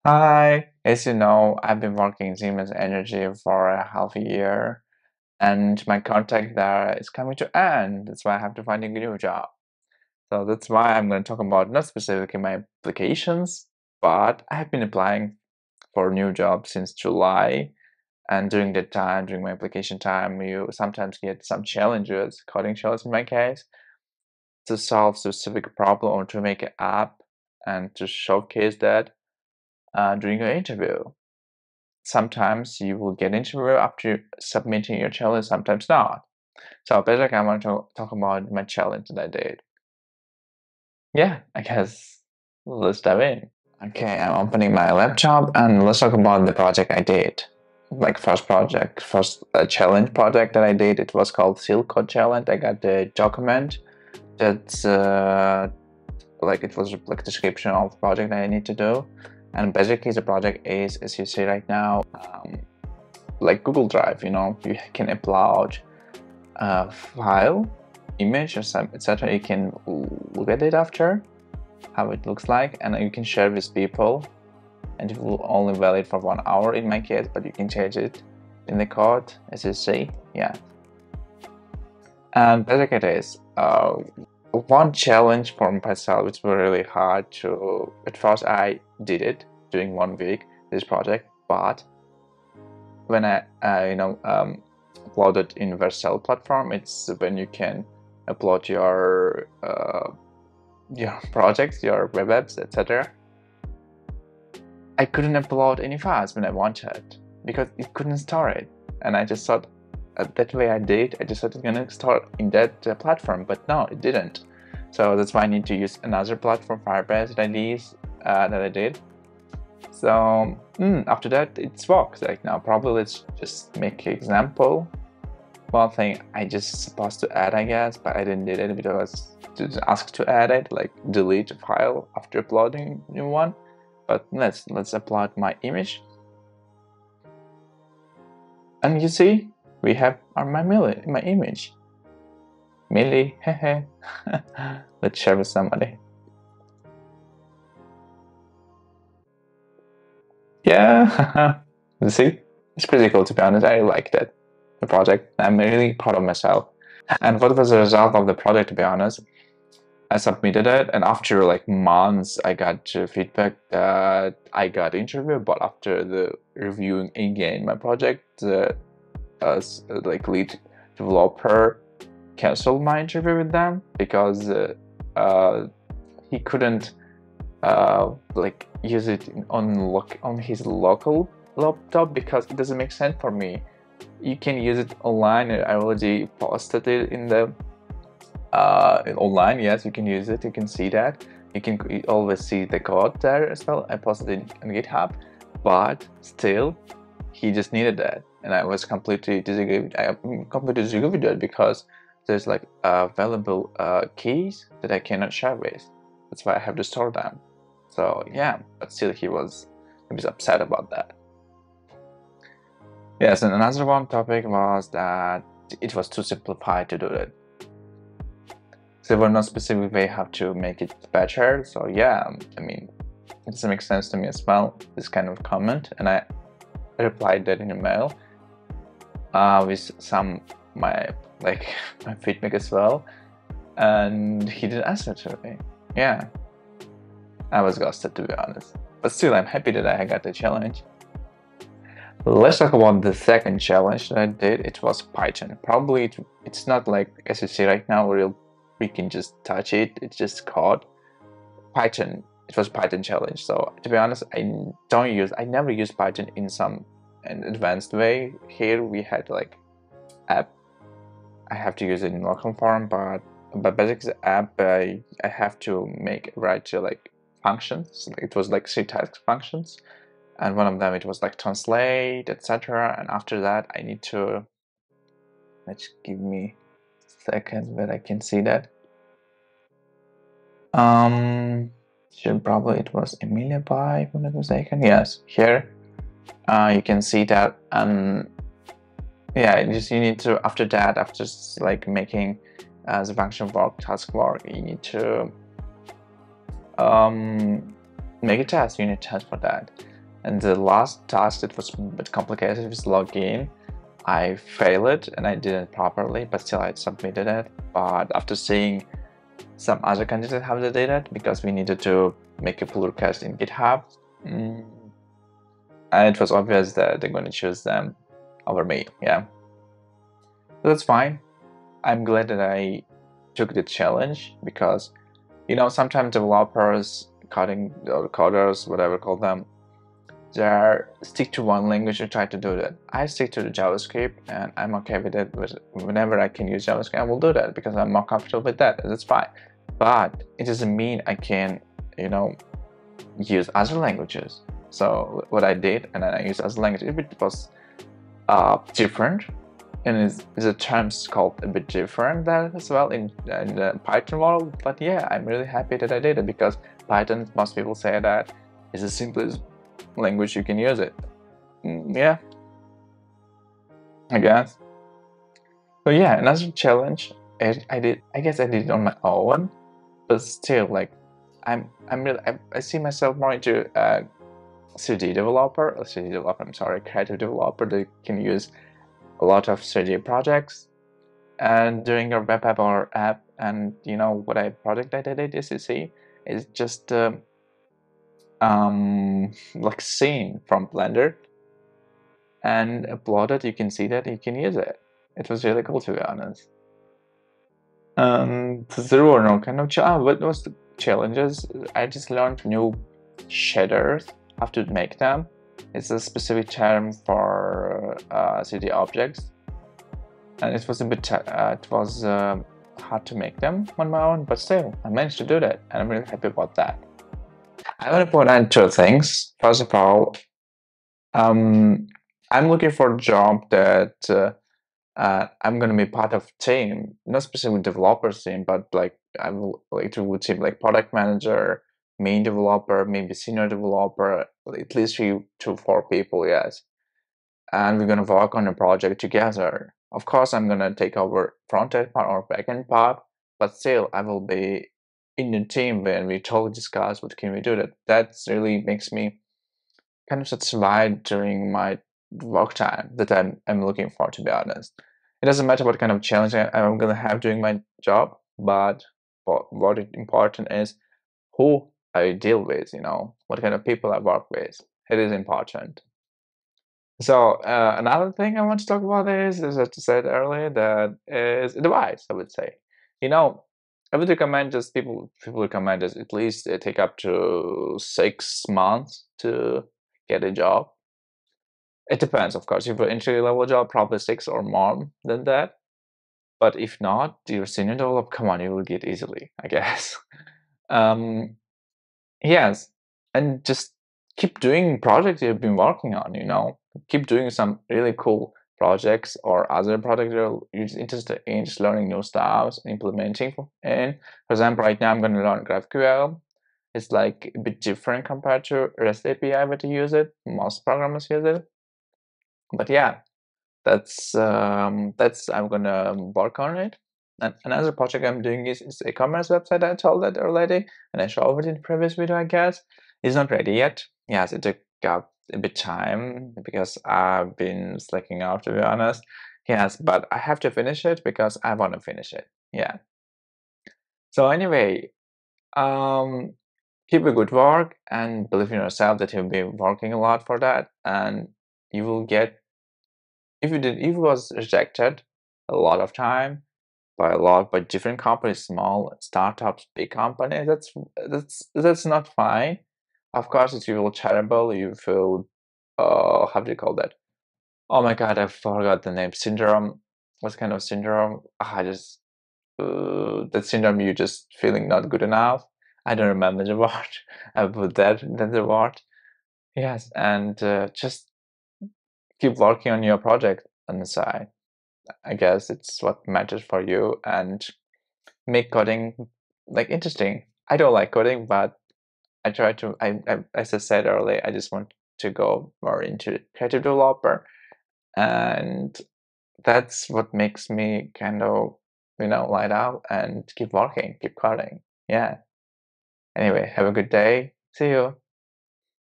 Hi, as you know, I've been working in Siemens Energy for a half a year, and my contract there is coming to end. That's why I have to find a new job. So that's why I'm going to talk about not specifically my applications, but I have been applying for a new job since July. And during that time, during my application time, you sometimes get some challenges, coding challenges in my case, to solve specific problem or to make an app and to showcase that during your interview. Sometimes you will get interview after submitting your challenge, sometimes not. So basically, I want to talk about my challenge that I did. Yeah, I guess let's dive in. Okay, I'm opening my laptop and let's talk about the project I did. Like first challenge project that I did, it was called Seal Code Challenge. I got the document that's like it was like description of the project that I need to do. And basically the project is, as you see right now, like Google Drive, you can upload a file, image, or some etc. You can look at it after how it looks like, and you can share with people. And it will only valid for 1 hour in my case, but you can change it in the code as you see. Yeah, and basically it is one challenge for myself. It's really hard to. At first, I did it during 1 week this project, but when I uploaded in Vercel platform, it's when you can upload your projects, your web apps, etc. I couldn't upload any files when I wanted because it couldn't store it, and I just thought that way I did. I just thought it's gonna store in that platform, but no, it didn't. So that's why I need to use another platform, Firebase, that I did. So after that, it works. Like now, probably let's just make an example. One thing I just supposed to add, I guess, but I didn't did it because it's asked to add it, like delete a file after uploading new one. But let's upload my image, and you see we have my image. Millie, hehe. Let's share with somebody. Yeah, you see, it's pretty cool to be honest. I like that the project. I'm really proud of myself. And what was the result of the project? To be honest, I submitted it, and after like months, I got feedback that I got interviewed. But after the reviewing again my project, the like lead developer canceled my interview with them because he couldn't like use it on his local laptop because it doesn't make sense for me. You can use it online. I already posted it in the online. Yes, you can use it. You can see that. You always see the code there as well. I posted it on GitHub, but still, he just needed that, and I was completely disagree. I completely disagree with that because there's like valuable keys that I cannot share with. That's why I have to store them. So yeah, but still he was upset about that. Yes, and another one topic was that it was too simplified to do it. There were no specific way how to make it better. So yeah, I mean, it doesn't make sense to me as well, this kind of comment, and I replied that in a mail with some my like my feedback as well, and he didn't answer to me. Yeah, I was ghosted to be honest, but still I'm happy that I got the challenge. Let's talk about the second challenge that I did. It was Python. Probably it's not like as you see right now we can just touch it. It's just code. Python. It was Python challenge. So to be honest, I never use Python in some an advanced way. Here we had like app. I have to use it in local form, but basically the app I have to write to like functions. It was like three task functions, and one of them it was like translate, etc. And after that I need to, let's give me a second where I can see that. Should probably it was Emilia by, if I'm not mistaken. Yes, here you can see that. Yeah, you need to after that, after like making the function work, task work, you need to make a test, unit test for that. And the last task that was a bit complicated was login. I failed it and I did it properly, but still I submitted it. But after seeing some other candidates how they did it, because we needed to make a pull request in GitHub, and it was obvious that they're going to choose them over me. Yeah, but that's fine. I'm glad that I took the challenge because, sometimes developers, coding or coders, whatever call them, they stick to one language and try to do that. I stick to the JavaScript and I'm okay with it. Whenever I can use JavaScript, I will do that because I'm more comfortable with that. That's fine. But it doesn't mean I can, use other languages. So what I did, and then I used other languages, it was different, and the terms called a bit different there as well in the Python world. But yeah, I'm really happy that I did it because Python, most people say that is the simplest language you can use it. Yeah, I guess. So yeah, another challenge I guess I did it on my own, but still, like, I see myself more into a 3D developer, I'm sorry, creative developer that can use a lot of 3D projects and doing a web app or app. And what project I did at ECC is just like scene from Blender and uploaded. You can see that you can use it. It was really cool, to be honest. There were no kind of what was the challenges? I just learned new shaders, how to make them. It's a specific term for 3D objects, and it was a bit hard to make them on my own, but still I managed to do that, and I'm really happy about that. I want to point out two things. First of all, I'm looking for a job that I'm going to be part of team, not specifically developers team, but like I will like to team like product manager, main developer, maybe senior developer, at least 3 to 4 people, yes. And we're going to work on a project together. Of course, I'm going to take over front-end part or back-end part, but still I will be in the team when we totally discuss what can we do. That really makes me kind of satisfied during my work time that I'm looking for, to be honest. It doesn't matter what kind of challenge I'm going to have doing my job, but what is important is who I deal with, what kind of people I work with. It is important. So another thing I want to talk about is, as I said earlier, that is advice, I would say. You know, I would recommend just people recommend just at least take up to 6 months to get a job. It depends, of course. If you're entry level job, probably 6 or more than that. But if not, you're senior developer, come on, you will get easily, I guess. um, yes, and just keep doing projects you've been working on. Keep doing some really cool projects or other projects you're just interested in, just learning new stuff, implementing. And for example, right now I'm going to learn GraphQL. It's like a bit different compared to REST API, but to use it. Most programmers use it. But yeah, that's I'm gonna work on it. And another project I'm doing is e-commerce website. I told that already, and I showed it in the previous video, I guess. It's not ready yet. Yes, it took up a bit time because I've been slacking out, to be honest. Yes, but I have to finish it because I want to finish it. Yeah. So anyway, um, keep a good work and believe in yourself that you'll be working a lot for that, and you will get. If it was rejected a lot of time by different companies, small startups, big companies, that's not fine. Of course, if you feel terrible, you feel how do you call that? Oh my god, I forgot the name. Syndrome. What kind of syndrome? I just that syndrome you just feeling not good enough. I don't remember the word. I put that the word. Yes, and just keep working on your project on the side. I guess it's what matters for you, and make coding like interesting. I don't like coding, but I try to. As I said earlier, I just want to go more into creative developer, and that's what makes me kind of light up and keep working, keep coding. Yeah. Anyway, have a good day. See you.